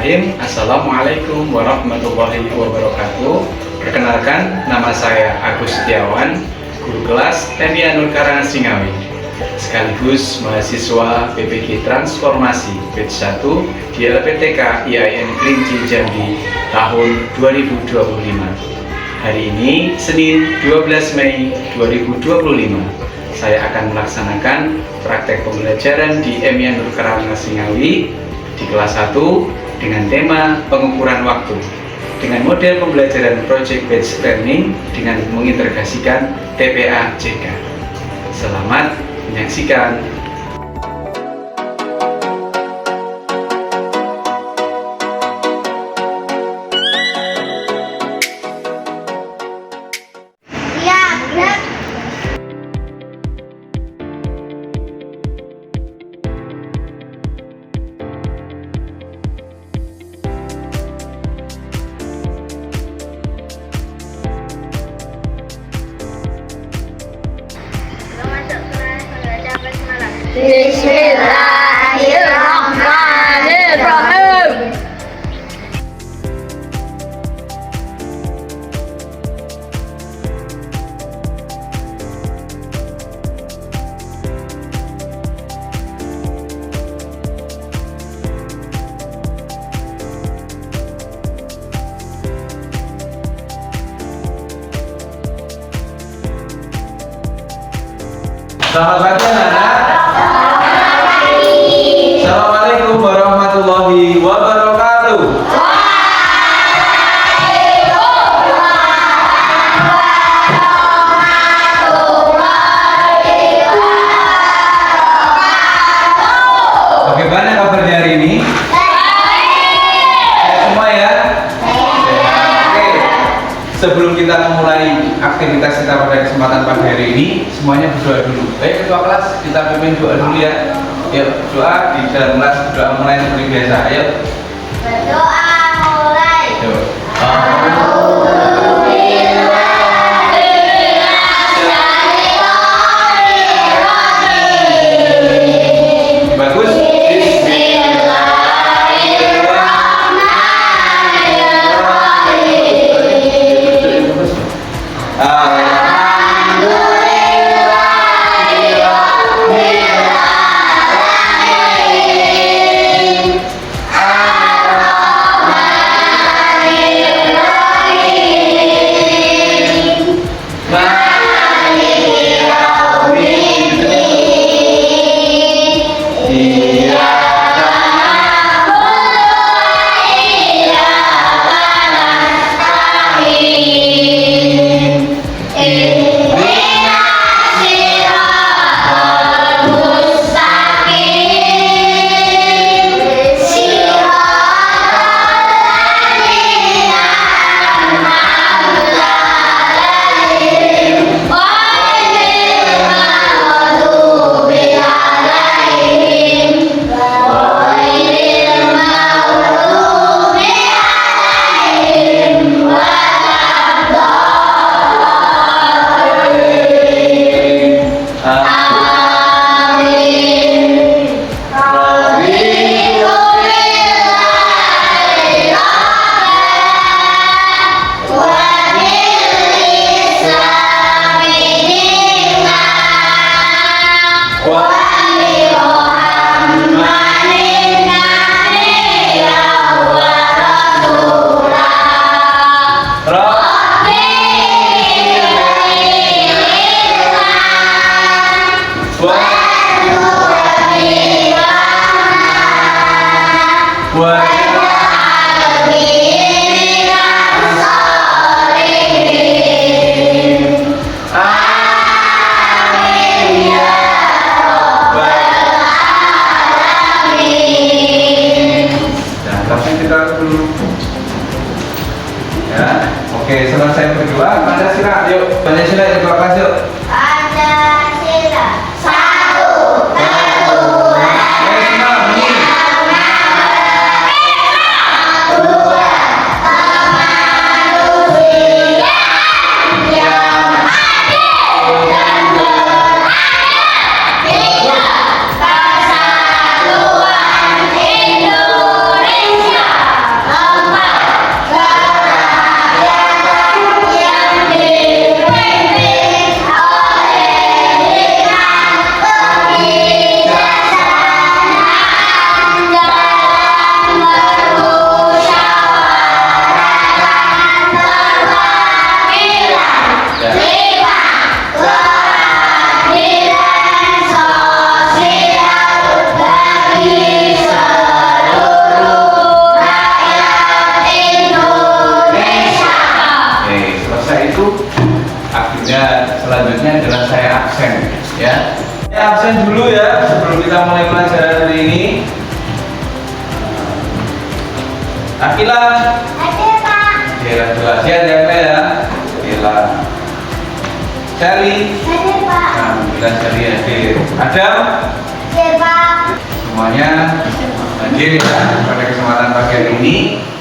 Bismillahirrahmanirrahim. Assalamualaikum warahmatullahi wabarakatuh. Perkenalkan, nama saya Agus Setiawan, guru kelas Emian Nur Karangan Singawi, sekaligus mahasiswa PPG Transformasi Batch 1 di LPTK IAIN Kerinci Jambi tahun 2025. Hari ini Senin 12 Mei 2025, saya akan melaksanakan praktek pembelajaran di Emian Nur Karangan Singawi di kelas 1 dengan tema pengukuran waktu dengan model pembelajaran Project Based Learning dengan mengintegrasikan TPA JK. Selamat menyaksikan. Bismillahirrahmanirrahim. Selamat pagi anak-anak. Assalamualaikum warahmatullahi wabarakatuh. Bagaimana kabarnya hari ini? Semua ya? Oke. Sebelum kita memulai aktivitas kita pada kesempatan pagi hari ini, semuanya berdoa dulu. Baik ketua kelas, kita pimpin doa dulu ya. Yuk, doa di dalam kelas, doa mulai seperti biasa. Ayo. Berdoa mulai. Yuk. Bagus. Oke, selesai berdoa, Pancasila. Yuk, Pancasila di kelas yuk. Pancasila. Satu. Kesatuan Indonesia. absen dulu ya sebelum kita mulai pelajaran hari ini. Akila. Ada Pak. Akila dua siap ya Akila ya. Akila. Sally. Ada Pak. Alhamdulillah Sally hadir. Adam. Ada Pak. Semuanya hadir ya pada kesempatan pagi hari ini.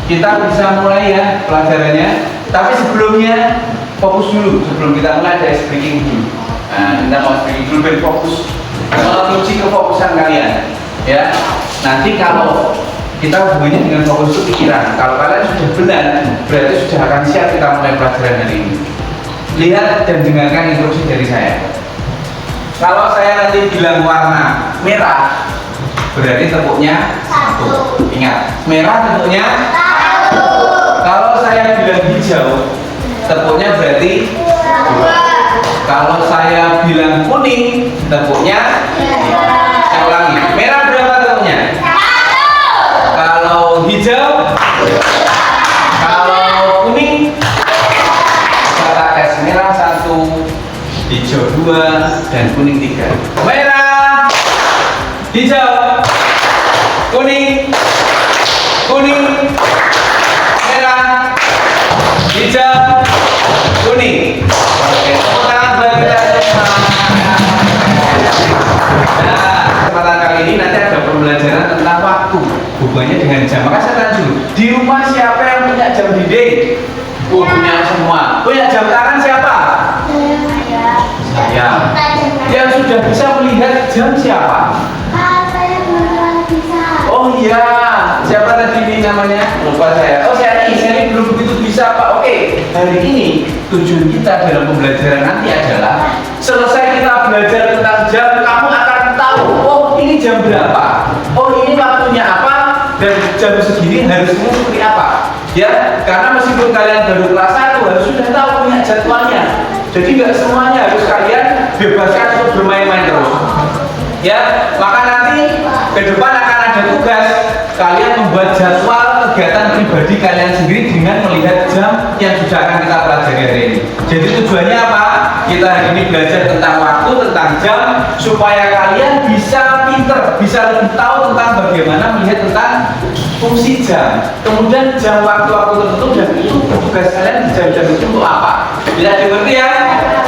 Kita bisa mulai ya pelajarannya. Tapi sebelumnya fokus dulu. Sebelum kita mulai ada speaking dulu. Nah, kita mau speaking dulu biar fokus. Menguji kefokusan kalian. Ya. Nanti kalau kita hubungannya dengan fokus itu pikiran. Kalau kalian sudah benar, berarti sudah akan siap kita mulai pelajaran hari ini. Lihat dan dengarkan instruksi dari saya. Kalau saya nanti bilang warna merah, berarti tepuknya 1. Ingat, merah tepuknya 1. Kalau saya bilang hijau, tepuknya berarti 2. Kalau saya bilang kuning, tepuknya 3. Saya ulangi, merah berapa tepuknya? 1. Kalau hijau, kalau kuning, kita tes merah 1, hijau 2, dan kuning 3. Merah, hijau, kuning, kuning, merah, hijau, kuning. Oke, tepuk tangan buat kita semua. Nah, kesempatan kali ini nanti ada pembelajaran tentang waktu, hubungannya dengan jam. Maka saya tanya dulu, di rumah siapa yang punya jam dinding? Oh, punya semua. Punya jam tangan siapa? Saya. Yang sudah bisa melihat jam siapa? Saya belum bisa. Oh iya, siapa tadi ini namanya? Lupa saya. Oh saya belum begitu bisa Pak. Oke, hari ini tujuan kita dalam pembelajaran nanti adalah selesai kita belajar tentang jam, kamu akan tahu, oh ini jam berapa, oh ini waktunya apa, dan jam segini harusnya seperti apa. Ya, karena meskipun kalian baru kelas 1 harus sudah tahu punya jadwalnya. Jadi nggak semuanya harus kalian bebaskan untuk bermain-main terus. Ya, maka nanti ke depan akan ada tugas kalian membuat jadwal kegiatan pribadi kalian sendiri dengan melihat jam yang sudah akan kita pelajari hari ini. Jadi tujuannya apa? Kita hari ini belajar tentang waktu, tentang jam, supaya kalian bisa pinter, bisa lebih tahu tentang bagaimana melihat tentang fungsi jam. Kemudian jam waktu-waktu tertentu dan itu tugas kalian di jam-jam itu untuk apa? Bisa dimengerti ya?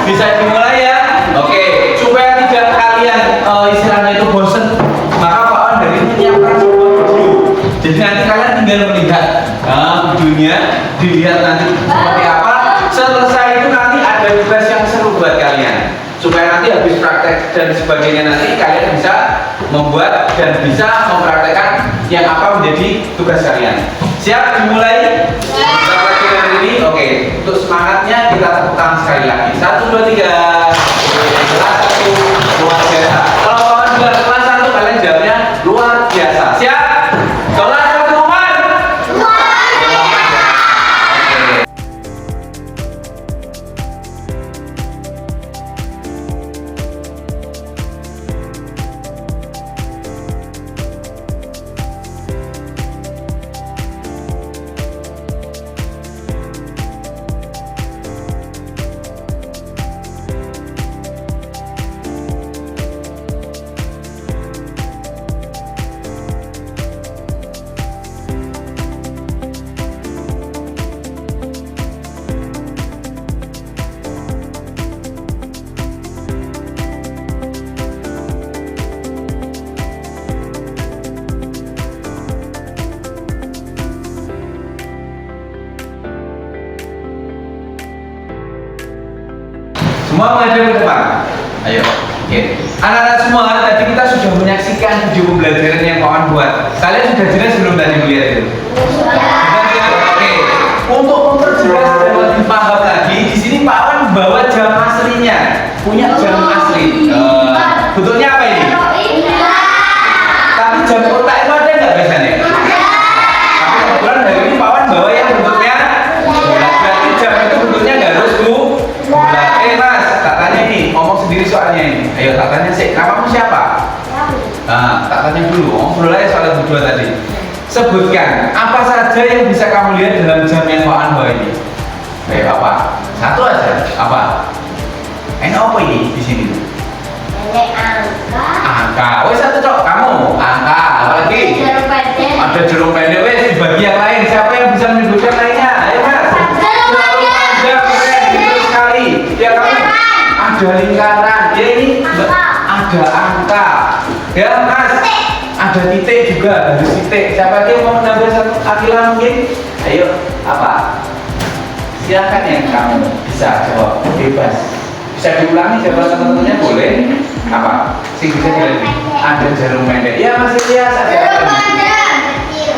Bisa dimulai ya? Oke, supaya tidak kalian istilahnya itu bosen, maka Pak Wan dari ini menyiapkan sebuah video. Jadi nanti kalian tinggal melihat videonya, dilihat nanti seperti apa. Selesai itu nanti ada tugas yang seru buat kalian, supaya nanti habis praktek dan sebagainya nanti kalian bisa membuat dan bisa mempraktekkan yang apa menjadi tugas kalian. Siap dimulai? Kita pelajaran ini. Oke, untuk semangatnya kita tepuk tangan sekali lagi. 1, 2, 3. Kelas 1 luar biasa. Kalau kawan bilang kelas 1 kalian jawabnya luar biasa. Siap? Kelas 1 man. Semua menghadap ke depan. Ayo. Oke. Anak-anak semua, tadi kita sudah menyaksikan video pembelajaran yang kawan buat. Kalian sudah jelas belum tadi melihat itu? Sudah. Oke. Untuk memperjelas dan lebih paham lagi, di sini Pak Wan bawa jam aslinya. Punya jam asli. Bentuknya apa ini? Tapi jam kotak itu ada nggak biasanya? Tapi kebetulan hari ini Pak Wan bawa yang bentuknya bulat. Berarti jam itu bentuknya nggak harus bulat. Mas, tak tanya ini, ngomong sendiri soalnya ini. Ayo tak tanya sih, namamu siapa? Nah, tak tanya dulu, ngobrol aja soal berdua tadi. Sebutkan apa saja yang bisa kamu lihat dalam jam yang Pak Wan bawa ini. Ayo apa? Satu aja. Apa? Enak apa ini di sini? Nenek angka. ada angka. Ya Mas, ada titik juga, harus titik. Siapa yang mau menambah satu Akila mungkin? Ayo, apa? Silakan yang kamu bisa jawab, bebas. Bisa diulangi jawaban teman-temannya boleh. Apa? Sing bisa diulangi. Ada jarum pendek. Ya Mas Ilyas, ada apa ini?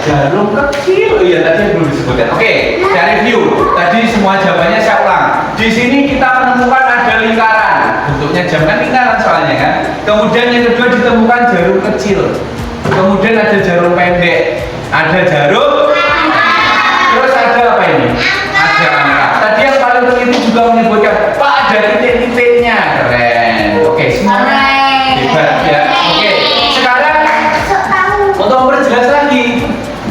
Jarum kecil. Iya tadi yang belum disebutkan. Oke, saya review. Tadi semua jawabannya saya ulang. Di sini kita menemukan ada lingkaran. Bentuknya jam kan lingkaran soalnya kan. Kemudian yang kedua ditemukan jarum kecil. Kemudian ada jarum pendek. Ada jarum. Terus ada apa ini? Ada angka. Tadi yang paling penting juga menyebutkan Pak ada titik-titiknya. Keren. Oke, semuanya hebat ya. Oke, sekarang untuk memperjelas lagi.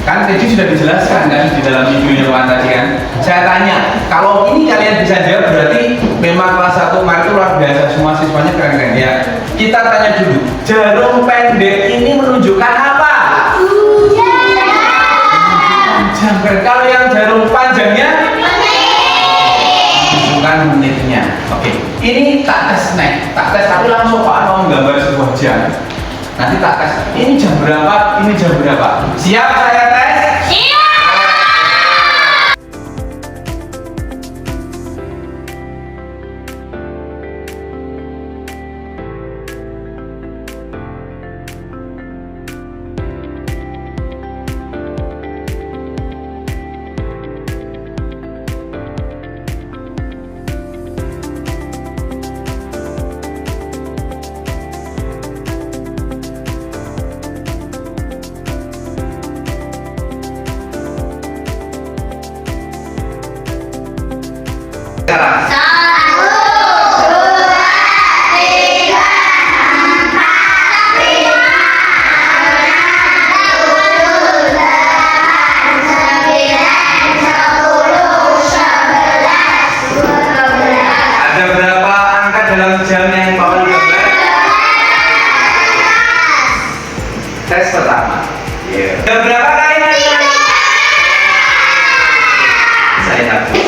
Kan tadi sudah dijelaskan kan di dalam videonya Pak tadi kan. Saya tanya, kalau ini kalian bisa jawab berarti memang kelas 1 kemarin itu luar biasa, semua siswanya keren-keren ya. Kita tanya dulu, jarum pendek ini menunjukkan apa? Jam. Kalau yang jarum panjangnya menunjukkan menitnya. Oke, ini tak tes tapi langsung Pak mau gambar sebuah jam. Nanti tak tes, ini jam berapa, ini jam berapa. Siap saya tes? Siap. Sekarang. Ada berapa angka dalam jam yang Pak Wali gambar? Tes pertama. Ada berapa kalimatnya? Saya satu.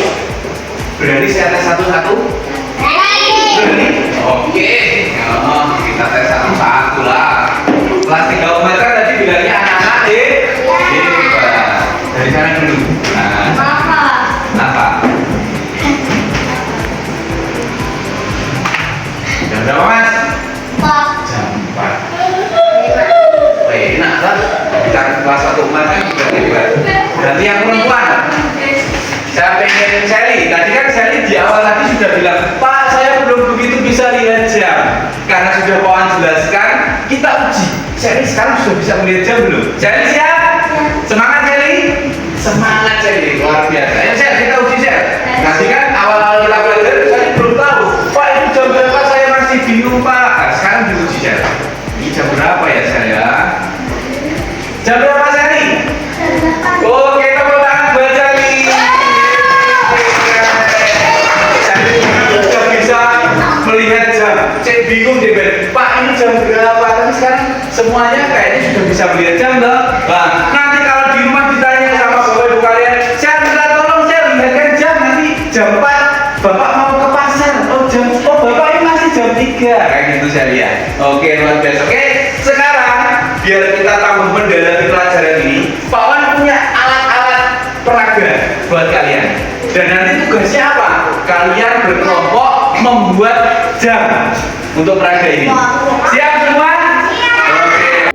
Berani saya tes satu-satu? Berani? Oke. Oh, kita tes satu-satu lah. Kelas 3 meter tadi bilangnya anak-anak hebat. Dari sana dulu. Apa? Jam berapa Mas? Jam 4. Wih, enak kan? Kita kelas 1 meter juga hebat. Berarti yang perempuan. Saya pengen Sally, tadi kan Sally di awal tadi sudah bilang, Pak saya belum begitu bisa lihat jam. Karena sudah Pak Wan jelaskan, kita uji. Sally sekarang sudah bisa melihat jam belum? Sally siap? Semangat Sally? Semangat Sally, luar biasa. Ayo Sally, kita uji Sally. Nanti kan awal-awal kita belajar, Sally belum tahu. Pak itu jam berapa saya masih bingung Pak. Nah, sekarang diuji Sally. Ini jam berapa ya Sally ya? Jam berapa Sally? Oke, tepuk tangan buat Sally. Sudah bisa melihat jam. Cek bingung deh Ben. Pak ini jam berapa? Tapi sekarang semuanya kayaknya sudah bisa melihat jam loh. Nah, nanti kalau di rumah ditanya sama bapak ibu kalian, saya minta tolong saya lihatkan jam nanti jam 4. Bapak mau ke pasar. Oh bapak ini masih jam 3. Kayak gitu saya lihat. Oke luar biasa. Oke sekarang biar kita tambah mendalami pelajaran ini, Pak Wan punya alat-alat peraga buat kalian. Dan nanti tugasnya apa? Kalian berkelompok membuat jam untuk peraga ini. Siap semua? Oke.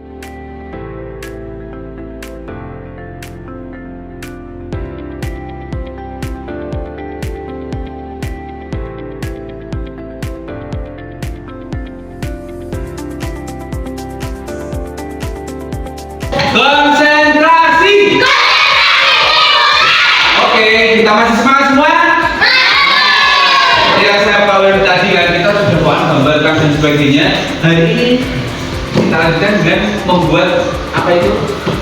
Konsentrasi. Oke, kita masih semangat semua? Ya saya bawa tadi kan kita sudah buat gambarkan dan sebagainya. Hari ini kita lanjutkan dengan membuat apa itu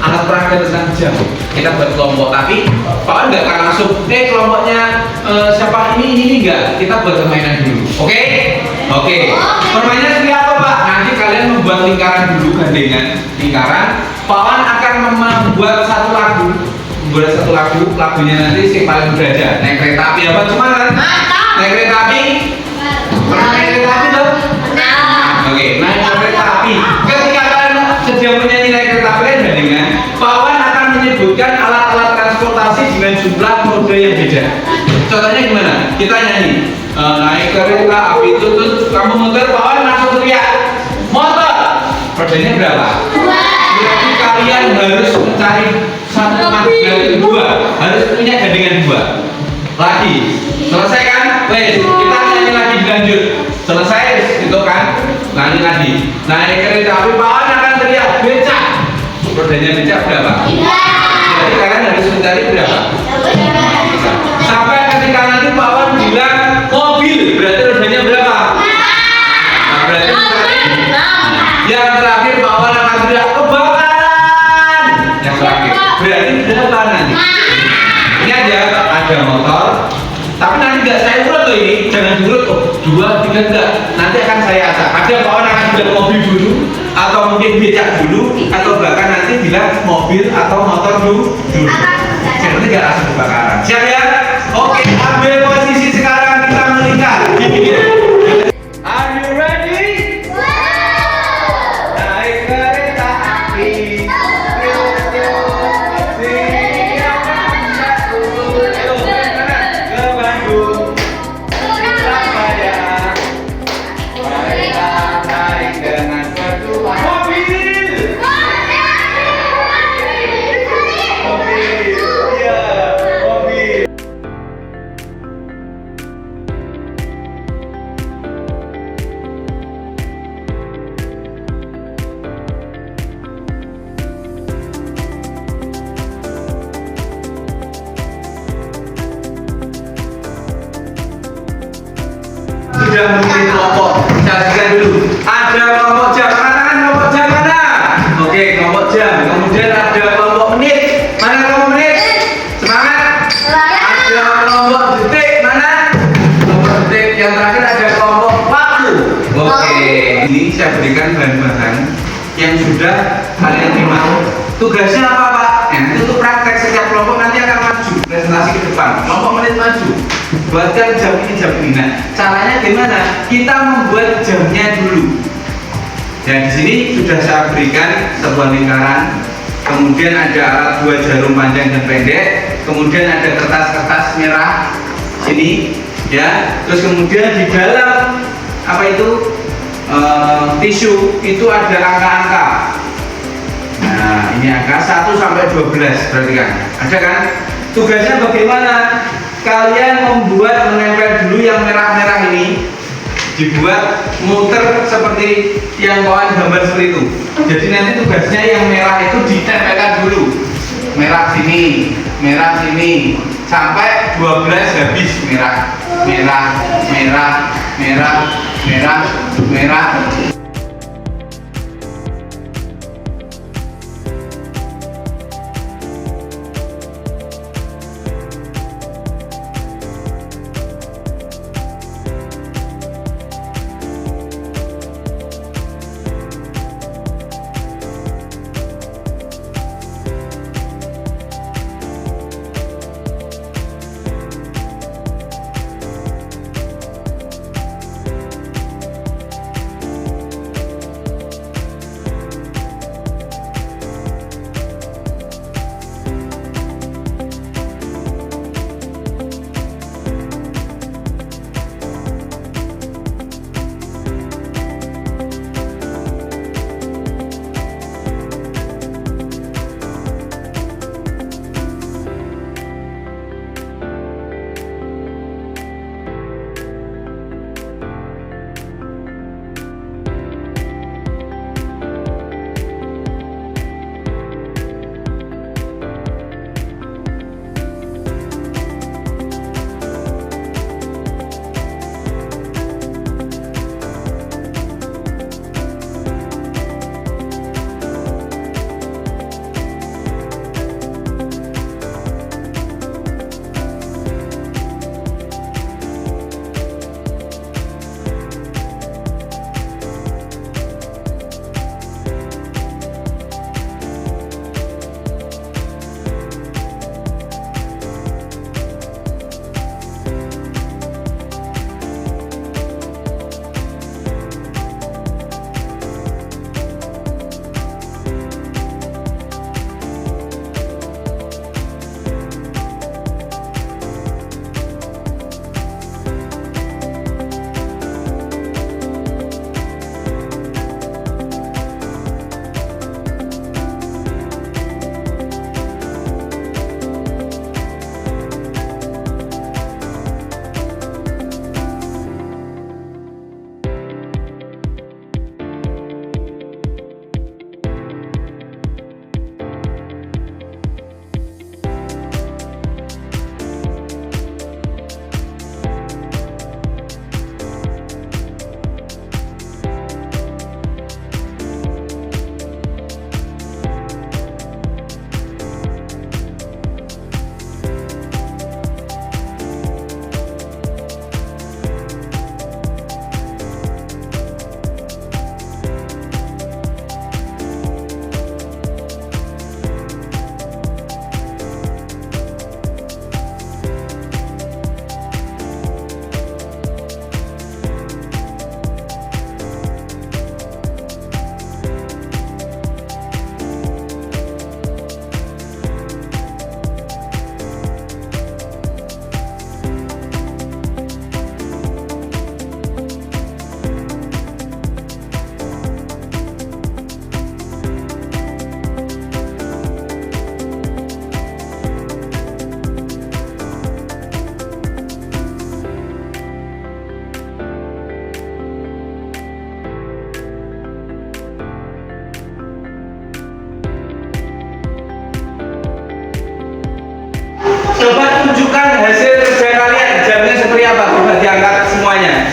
alat peraga tentang jam. Kita buat kelompok, tapi Pak nggak akan langsung kelompoknya siapa ini enggak. Kita buat permainan dulu. Oke? Oke. Permainannya seperti apa Pak? Nanti kalian membuat lingkaran dulu, gandengan lingkaran. Pak Wan akan membuat satu lagu. Lagunya nanti si paling beraja naik kereta api apa cuma kan? Naik kereta api? Pernah naik kereta api tuh? Oke, naik kereta api. Ketika kalian sedang menyanyi naik kereta api dengan Pak Wan akan menyebutkan alat-alat transportasi dengan jumlah mode yang beda. Contohnya gimana? Kita nyanyi naik kereta api itu terus kamu muter, Pak Wan langsung teriak motor. Modenya berapa? Berarti kalian harus mencari satu gandengan dua, harus punya gandengan dua. Lagi, selesai kan? Wes, kita nyanyi lagi lanjut. Selesai, itu kan? Nyanyi lagi. Naik kereta api, Pak Wan akan teriak becak. Rodanya becak berapa? Jadi kalian harus mencari berapa? Sampai ketika nanti Pak Wan bilang mobil, berarti rodanya berapa? Nah, berarti yang terakhir Pak Wan akan teriak kebakaran. Yang terakhir, berarti berapa nanti? Ini aja, ada motor. Tapi nanti nggak saya urut loh ini, jangan diurut kok. 2, 3 enggak. Nanti akan saya acak. Ada Pak Wan akan bilang mobil dulu, atau mungkin becak dulu, atau bahkan nanti bilang mobil atau motor dulu. Jadi nggak langsung kebakaran. Siap ya? Oke, ambil posisi sekarang kita melingkar. Are you ready? Naik kereta api. Sudah memilih kelompok, saksikan dulu. Ada kelompok jam, katakan kelompok jam mana? Oke, kelompok jam. Kemudian ada kelompok menit. Mana kelompok menit? Semangat. Ada kelompok detik. Mana? Kelompok detik. Yang terakhir ada kelompok waktu. Oke, ini saya berikan bahan-bahan yang sudah kalian terima. Tugasnya apa, Pak? Itu untuk praktek. Setiap kelompok nanti akan maju presentasi ke depan. Kelompok menit maju. Buatkan jam ini. Nah, caranya gimana? Kita membuat jamnya dulu. Dan di sini sudah saya berikan sebuah lingkaran. Kemudian ada alat 2 jarum panjang dan pendek. Kemudian ada kertas-kertas merah sini, ya. Terus kemudian di dalam apa itu tisu itu ada angka-angka. Nah, ini angka 1 sampai 12 berarti kan? Ada kan? Tugasnya bagaimana? Kalian membuat menempel dulu yang merah-merah ini, dibuat muter seperti yang kawan gambar seperti itu. Jadi nanti tugasnya yang merah itu ditempelkan dulu. Merah sini, sampai 12 habis merah, merah, merah, merah, merah, merah.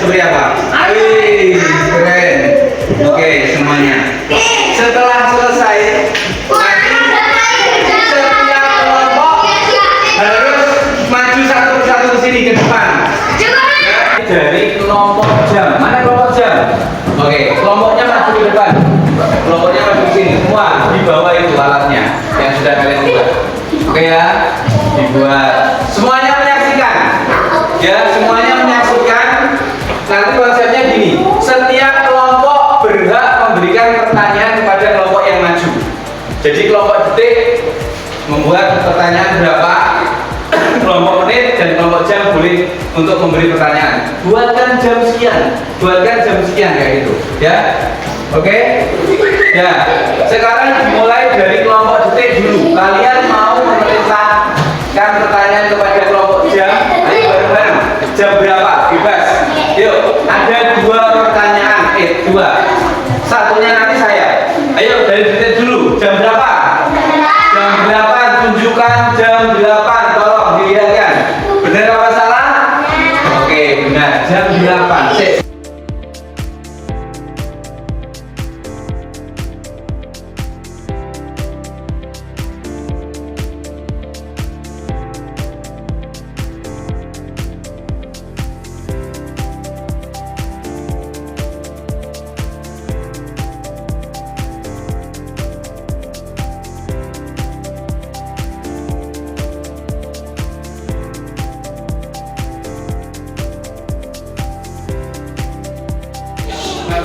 seperti apa? Wih, keren. Oke, semuanya. Setelah selesai, setiap kelompok harus maju satu persatu ke sini ke depan. Dari kelompok jam. Mana kelompok jam? Oke, kelompoknya maju ke depan. Kelompoknya maju ke sini. Semua di bawah itu alatnya yang sudah kalian buat. Oke ya, dibuat. Semuanya menyaksikan. Ya, semuanya menyaksikan. Nanti konsepnya gini. Setiap kelompok berhak memberikan pertanyaan kepada kelompok yang maju. Jadi kelompok detik membuat pertanyaan berapa, kelompok menit dan kelompok jam boleh untuk memberi pertanyaan. Buatkan jam sekian, kayak gitu, ya. Oke? Ya. Sekarang dimulai dari kelompok detik dulu. Kalian mau memerintahkan pertanyaan kepada kelompok jam? Ayo bareng-bareng. Jam berapa? Bebas. Yuk, ada 2 pertanyaan. 2. Satunya nanti saya. Ayo dari detik dulu. Jam berapa? Jam 8. Tunjukkan jam 8. Tolong dilihatkan. Benar apa salah? Oke, benar. Jam 8. Sip.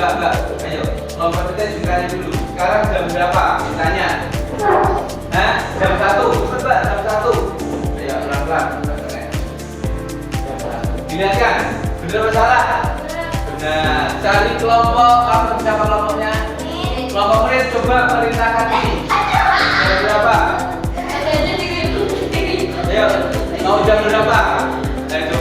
Mbak, ayo, kelompok detik ditanya dulu. Sekarang jam berapa? Ditanya. Hah? Jam 1. Mbak, jam 1. Ayo, pelan-pelan. Dilihatkan. Benar apa salah? Benar. Cari kelompok. Siapa kelompoknya? Kelompok menit coba perintahkan ini. Jam berapa? Ayo, mau jam berapa? Ayo,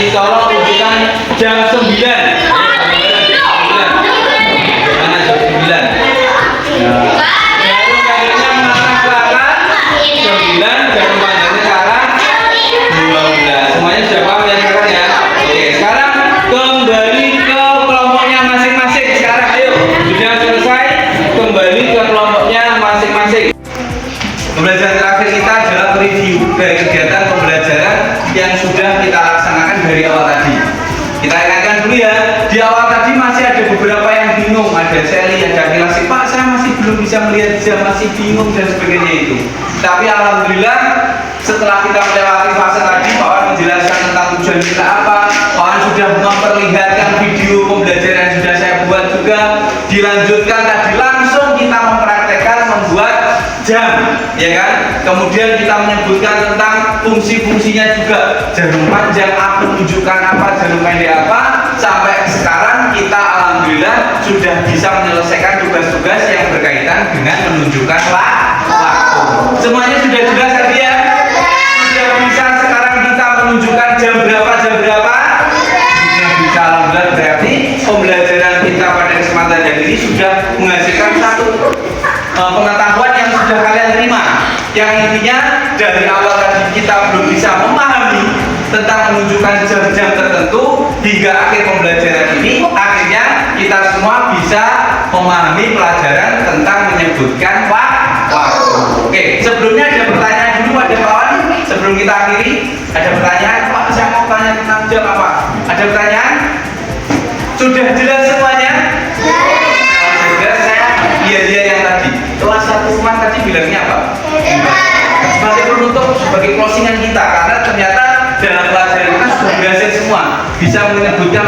tolong tunjukkan jam 9. Mana jam 9? Jarum panjangnya mana sekarang? 9, jarum panjangnya sekarang 12. Semuanya sudah paham ya sekarang ya? Oke, sekarang kembali ke kelompoknya masing-masing. Sekarang ayo, sudah selesai, kembali ke kelompoknya masing-masing. Pembelajaran terakhir kita adalah review dari kegiatan pembelajaran yang sudah kita laksanakan dari awal tadi. Kita ingatkan dulu ya, di awal tadi masih ada beberapa yang bingung, ada Sally, ada Kilasi, Pak saya masih belum bisa melihat jam, masih bingung dan sebagainya itu. Tapi alhamdulillah setelah kita melewati fase tadi, Pak Wan menjelaskan tentang tujuan kita apa. Pak Wan sudah memperlihatkan video pembelajaran yang sudah saya buat juga. Dilanjutkan tadi langsung kita mempraktekkan membuat jam, ya kan? Kemudian kita menyebutkan tentang fungsi-fungsinya juga. Jarum panjang apa, menunjukkan apa, jarum pendek apa. Sampai sekarang kita alhamdulillah sudah bisa menyelesaikan tugas-tugas yang berkaitan dengan menunjukkan waktu. Semuanya sudah jelas tadi ya? Sudah bisa sekarang kita menunjukkan jam berapa, jam berapa? Sudah bisa, alhamdulillah. Berarti pembelajaran kita pada kesempatan hari ini sudah menghasilkan satu pengetahuan yang sudah kalian terima. Yang intinya dari awal tadi kita belum bisa memahami tentang menunjukkan jam-jam tertentu hingga akhir pembelajaran ini, akhirnya kita semua bisa memahami pelajaran tentang menyebutkan waktu. Oke, sebelumnya ada pertanyaan dulu pada kawan. Sebelum kita akhiri, ada pertanyaan. Pak, saya mau tanya tentang jam apa? Ada pertanyaan? Sudah jelas semuanya? Sudah jelas saya? Iya yang tadi. Kelas 1 kemarin tadi bilangnya apa? Sebagai penutup, sebagai closingan kita, karena ternyata dalam pelajaran kita sudah berhasil semua, bisa menyebutkan